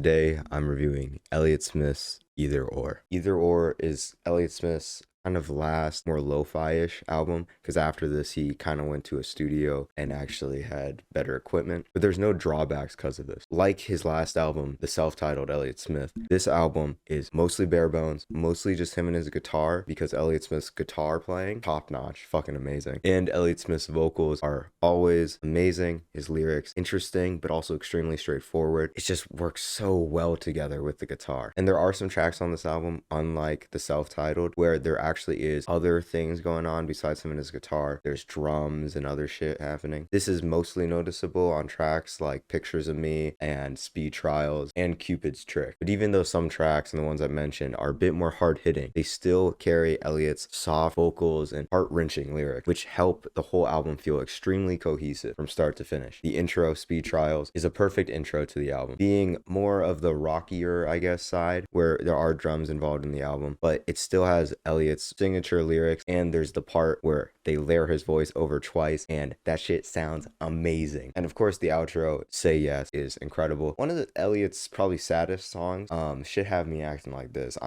Today I'm reviewing Elliott Smith's Either Or. Either Or is Elliott Smith's kind of last, more lo-fi-ish album, because after this he kind of went to a studio and actually had better equipment, but there's no drawbacks because of this. Like his last album, the self-titled Elliott Smith, this album is mostly bare bones, mostly just him and his guitar, because Elliott Smith's guitar playing, top-notch, fucking amazing, and Elliott Smith's vocals are always amazing, his lyrics interesting but also extremely straightforward. It just works so well together with the guitar. And there are some tracks on this album, unlike the self-titled, where there actually is other things going on besides him and his guitar. There's drums and other shit happening. This is mostly noticeable on tracks like Pictures of Me and Speed Trials and Cupid's Trick. But even though some tracks and the ones I mentioned are a bit more hard-hitting, they still carry Elliott's soft vocals and heart-wrenching lyrics, which help the whole album feel extremely cohesive from start to finish. The intro, Speed Trials, is a perfect intro to the album, being more of the rockier, I guess, side, where there are drums involved in the album, but it still has Elliott's signature lyrics, and there's the part where they layer his voice over twice, and that shit sounds amazing. And of course, the outro, Say Yes, is incredible. One of Elliott's probably saddest songs, Should Have Me Acting Like This.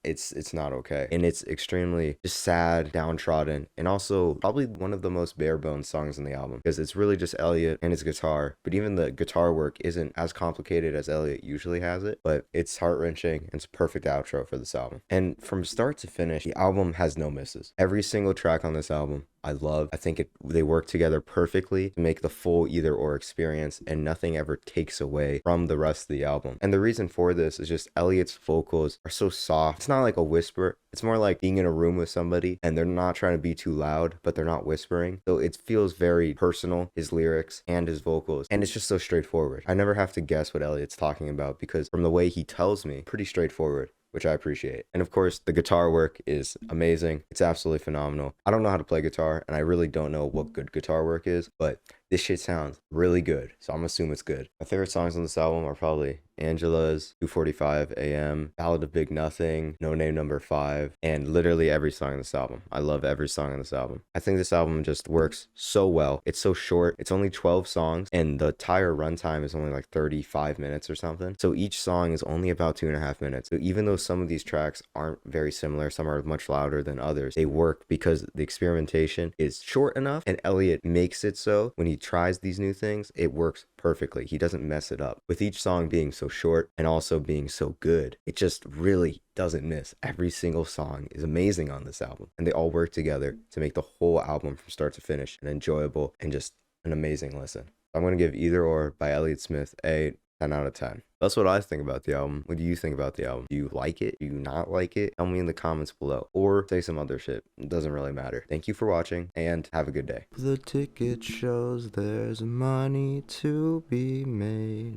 It's not okay. And it's extremely just sad, downtrodden, and also probably one of the most bare bones songs in the album, because it's really just Elliott and his guitar, but even the guitar work isn't as complicated as Elliott usually has it, but it's heart-wrenching, and it's a perfect outro for this album. And from start to finish, the album has no misses. Every single track on this album I love. I think they work together perfectly to make the full Either Or experience, and nothing ever takes away from the rest of the album. And the reason for this is just Elliott's vocals are so soft. It's not like a whisper. It's more like being in a room with somebody and they're not trying to be too loud, but they're not whispering. So it feels very personal, his lyrics and his vocals. And it's just so straightforward. I never have to guess what Elliott's talking about, because from the way he tells me, pretty straightforward, which I appreciate. And of course, the guitar work is amazing. It's absolutely phenomenal. I don't know how to play guitar, and I really don't know what good guitar work is, but this shit sounds really good, so I'm assuming it's good. My favorite songs on this album are probably Angela's, 2:45 a.m., Ballad of Big Nothing, No Name Number 5, and literally every song on this album. I love every song on this album. I think this album just works so well. It's so short. It's only 12 songs, and the entire runtime is only like 35 minutes or something. So each song is only about 2.5 minutes. So even though some of these tracks aren't very similar, some are much louder than others, they work because the experimentation is short enough, and Elliott makes it so when he tries these new things, it works perfectly. He doesn't mess it up. With each song being so short and also being so good, it just really doesn't miss. Every single song is amazing on this album, and they all work together to make the whole album from start to finish an enjoyable and just an amazing listen. I'm going to give Either Or by Elliott Smith a 10 out of 10. That's what I think about the album. What do you think about the album? Do you like it? Do you not like it? Tell me in the comments below, or say some other shit. It doesn't really matter. Thank you for watching, and have a good day. The ticket shows there's money to be made.